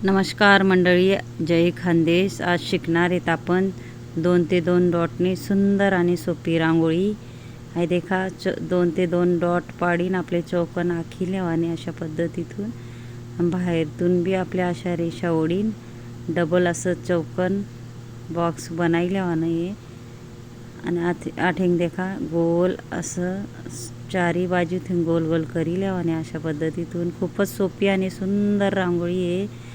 नमस्कार मंडळी, जय खानदेश। आज शिकणार आहेत आपण 2 ते 2 डॉटने सुंदर आणि सोपी रांगोळी। हे देखा 2 ते 2 डॉट पाडीन आपले चौकोन आखिल्यावाने अशा पद्धतीतून बाहेरतून बी आपल्या अशा रेषा ओढीन डबल असं चौकोन बॉक्स बनायल्यावानं आहे। आणि आठेंग देखा गोल असं चारी बाजूतून गोल गोल करील्यावाने अशा पद्धतीतून खूपच सोपी आणि सुंदर रांगोळी आहे।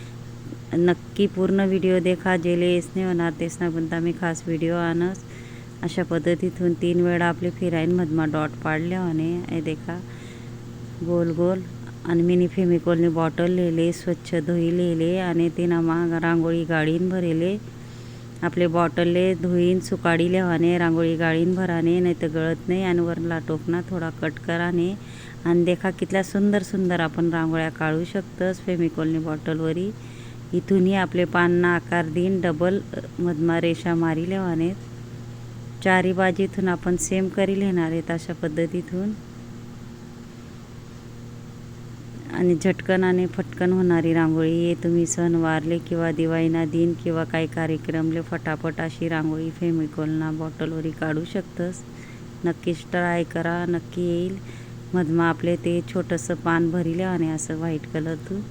नक्की पूर्ण व्हिडिओ देखा, जेले येसने होणार तेसना बनता मी खास व्हिडिओ आणस। अशा पद्धतीतून 3 वेळा आपले फिराईन मधमा डॉट पाडल्यावाने हे देखा गोल गोल। आणि मिनी फेमिकोलने बॉटल लेले स्वच्छ धुईलेले आणि तिनामा रांगोळी गाडीन भरेले। आपले बॉटलले धुईन सुकाडील्यावाने रांगोळी गाडीन भराने, नाही तर गळत नाही। आणि वरला टोपना थोडा कट कराने आणि देखा कितल्या सुंदर सुंदर आपण रांगोळ्या काढू शकतस फेमिकोलने बॉटलवरी। इथूनही आपले पानना आकार देईन डबल मधमा रेषा मारिल्यावाने चारी बाजूतून आपण सेम करी लेणार आहेत अशा पद्धतीतून। आणि झटकन आणि फटकन होणारी रांगोळी आहे। तुम्ही सण वारले किंवा दिवाळीना दिन किंवा काही कार्यक्रमले फटाफट अशी रांगोळी फेमिकोलना बॉटलवरी काढू शकतस। नक्कीच ट्राय करा, नक्की येईल। मधमा आपले ते छोटंसं पान भरिल्यावाने असं व्हाईट कलरतून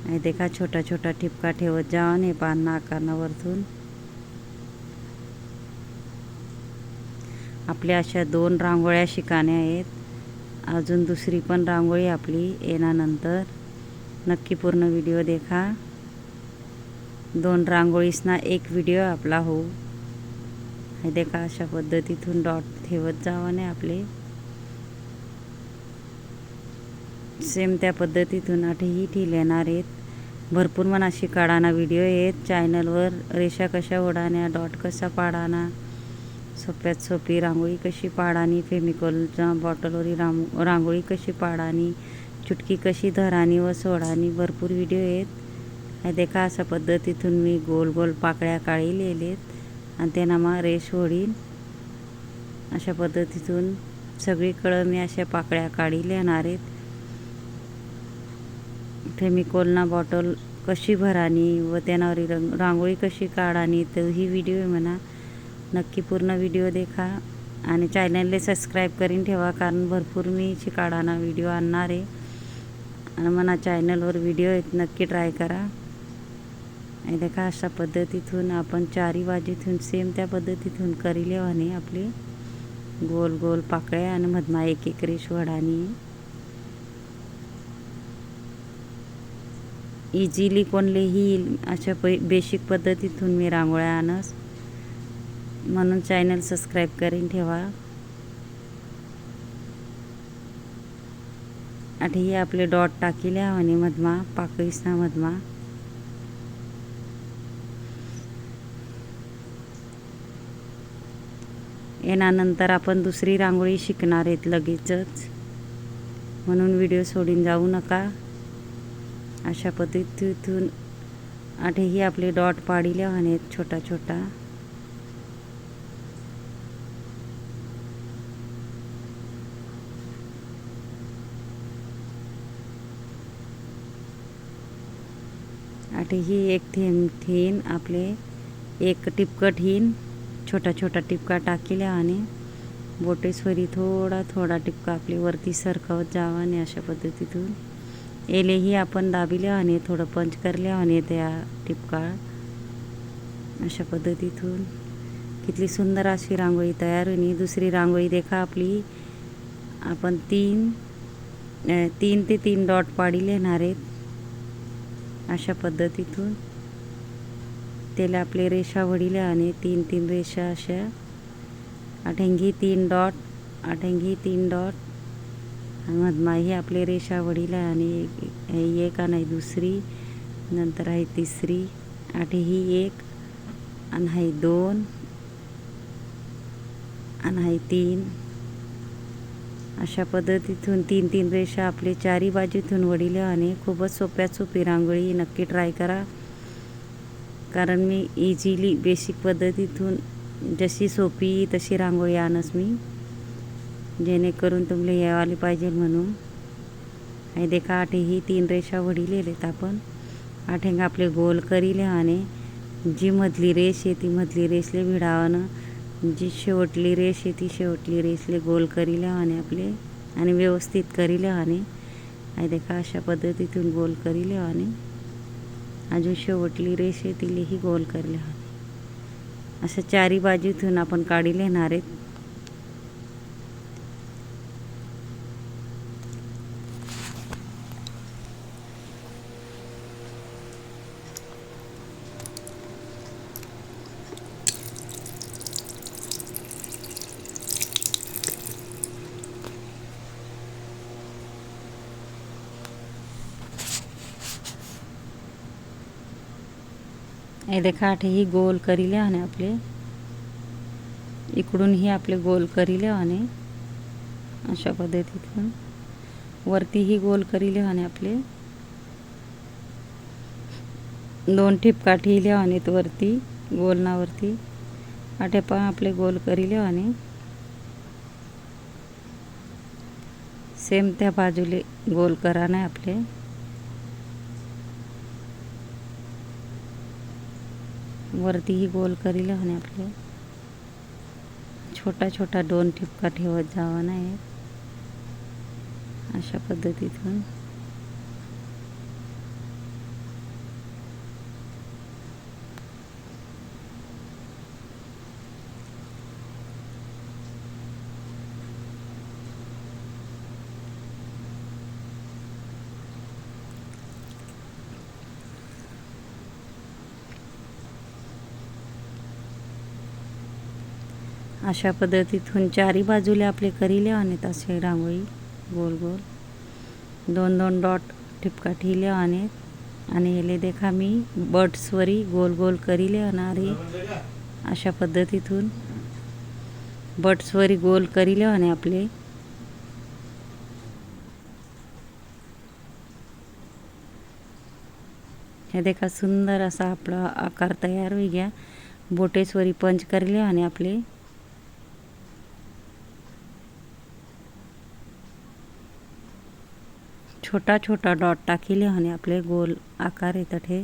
हे देखा छोटा छोटा ठिपका ठेवत जावाने पानना आकारना वरतून। आपल्या अशा 2 रांगोळ्या शिकाण्या आहेत, अजून दुसरी पण रांगोळी आपली येण्यानंतर। नक्की पूर्ण व्हिडिओ देखा। 2 रांगोळीसना एक व्हिडिओ आपला हो। हे देखा अशा पद्धतीतून डॉट ठेवत जावाने आपले सेम त्या पद्धतीतून आठही ठेल येणार आहेत। भरपूर मन अशी काढाना व्हिडिओ आहेत चॅनलवर। रेषा कशा ओढाण्या, डॉट कसा पाडाना, सोप्यात सोपी रांगोळी कशी पाडानी, फेमिकोलच्या बॉटलवरी रांगोळी कशी पाडानी, चुटकी कशी धरानी व सोडानी, भरपूर व्हिडिओ आहेत। हे देखा अशा पद्धतीतून मी गोल गोल पाकळ्या काढलेलेत आणि त्यांना रेष ओढीन अशा पद्धतीतून सगळीकडे मी अशा पाकळ्या काढी लेणार आहेत। फेमिकोलना बॉटल कशी भरानी व त्यानावर रांगोळी कशी काढानी तर ही व्हिडिओ आहे म्हणा। नक्की पूर्ण व्हिडिओ देखा आणि चॅनलले सबस्क्राईब करून ठेवा, कारण भरपूर मी काढाना व्हिडिओ आणणार आहे आणि म्हणा चॅनलवर व्हिडिओ आहेत, नक्की ट्राय करा। आणि देखा अशा पद्धतीतून आपण चारी बाजूतून सेम त्या पद्धतीतून करीलेवाने आपले गोल गोल पाकळ्या आणि मधमा एक एक रेष वडानी। इझिली कोणलेही अशा बेसिक पद्धतीतून मी रांगोळ्या आणस, म्हणून चॅनल सबस्क्राईब करून ठेवा। आठही आपले डॉट टाकिल्या आणि मधमा पाकळीसना मधमा येण्यानंतर आपण दुसरी रांगोळी शिकणार आहेत लगेचच, म्हणून व्हिडिओ सोडून जाऊ नका। अशा पद्धतीतून आठही आपले डॉट पाडिल्या आहेत छोटा छोटा। आठही एक थेंब थीन आपले एक टिपकट हिन छोटा छोटा टिपका टाकिल्या आणि बोटेस्वरी थोडा थोडा टिपका आपले वरती सरकवत जावाने अशा पद्धतीतून। एलेही आपण दाबिल्या आणि थोडं पंच करल्या आणि त्या टिपका अशा पद्धतीतून कितली सुंदर अशी रांगोळी तयार होईल। दुसरी रांगोळी देखा आपली आपण 3 ते 3 डॉट पाडी लेणार आहेत अशा पद्धतीतून। त्याला आपले रेषा वडिल्या आणि 3 रेषा अशा आठेंगी 3 डॉट, आठेंगी 3 डॉट आणि मधमाही आपले रेषा वडिल्या आणि एक आणि दुसरी, नंतर आहे तिसरी, आठही एक आणि आहे 2 आणि आहे 3 अशा पद्धतीतून 3 रेषा आपले चारी बाजूतून वडिल्या आणि खूपच सोप्यात सोपी रांगोळी। नक्की ट्राय करा, कारण मी इझिली बेसिक पद्धतीतून जशी सोपी तशी रांगोळी आणस मी, जेणेकरून तुम्हाला यावाली पाहिजे म्हणून। हे देखा आठही 3 रेषा वडिलेलेत आपण आठेंग आपले गोल करीले आणि जी मधली रेष आहे ती मधली रेषले भिडावणं, जी शेवटली रेष आहे ती शेवटली रेषले गोल करीले आणि आपले आणि व्यवस्थित करीले आणि आहे देखा अशा पद्धतीतून गोल करीले आणि अजून शेवटली रेष आहे तिलेही गोल करले आणि असं चारी बाजूतून आपण काढी लेणार आहेत. हे देखा आठे ही गोल करीले आणि आपले इकडून ही आपले गोल करीले आणि अशा पद्धतीतून वरती ही गोल करीले आणि आपले दोन ठिपका ठेवले आणि वरती गोलनावरती आठे पण आपले गोल करीले आणि सेम त्या बाजूले गोल करा नाही आपले वरती ही गोल करीले आणि आपले छोटा छोटा दोन ठिपका ठेवत जावा नाही अशा पद्धतीतून. अशा पद्धतीतून चारी बाजूला आपले करीले आणि तसे रांगोळी गोल गोल दोन दोन डॉट ठिपका ठेवले आणि हेले देखा मी बर्ड्सवरी गोल गोल करीले आणि अशा पद्धतीतून बर्ड्सवरी गोल करीले आणि आपले हे देखा सुंदर असा आपला आकार तयार होई गया. बोटेसवरी पंच करीले आणि आपले छोटा छोटा डॉट टाकीले आणि आपले गोल आकार येतात. हे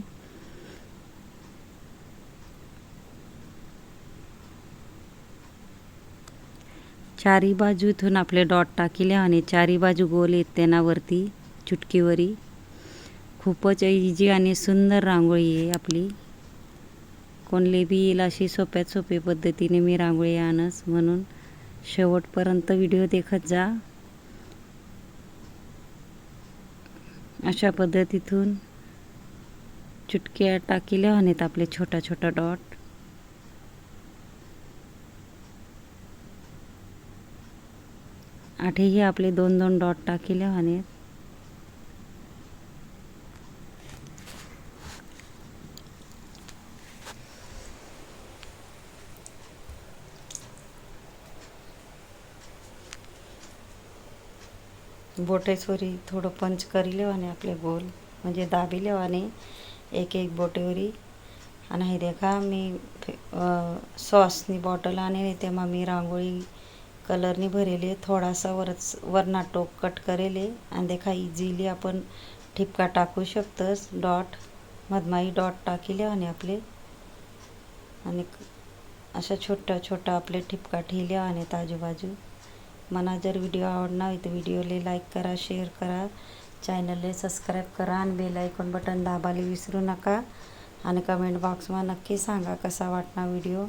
चारी बाजूतून आपले डॉट टाकीले आणि चारी बाजू गोल येते ना वरती चुटकीवरी. खूपच इजी आणि सुंदर रांगोळी आहे आपली. कोणले बी येईल अशी सोप्यात सोपी पद्धतीने मी रांगोळी आणस, म्हणून शेवटपर्यंत व्हिडिओ देखत जा. अशा पद्धतीतून चुटक्या टाकील्या आणि आपले छोटा छोटा डॉट आठेही आपले दोन दोन डॉट टाकीले आणि बोटेसवरी थोडं पंच करीले आणि आपले गोल म्हणजे दाबिले आणि एक एक बोटेवरी. आणि हे देखा मी सॉसनी बॉटल आणि तेव्हा मी रांगोळी कलरनी भरेले. थोडासा वरना टोक कट करेले आणि देखा इझिली आपण ठिपका टाकू शकतोस. डॉट मधमाई डॉट टाकीले आणि आपले आणि अशा छोटा छोटा आपले ठिपका ठेवले आणि आजूबाजू. मला जर व्हिडिओ आवडला तर व्हिडिओला लाईक करा, शेअर करा, चॅनलला सबस्क्राईब करा आणि बेल आयकॉन बटन दाबायला विसरू नका. आणि कमेंट बॉक्समध्ये नक्की सांगा कसा वाटला व्हिडिओ.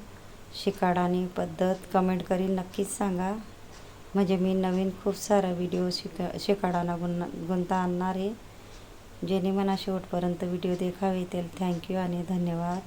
शिकाडानी पद्धत कमेंट करीन नक्कीच सांगा, म्हणजे मी नवीन खूप सारा व्हिडिओ शिकाडाना गुंता आणणार आहे. जेणे मला शेवटपर्यंत व्हिडिओ देखावे. थँक्यू आणि धन्यवाद.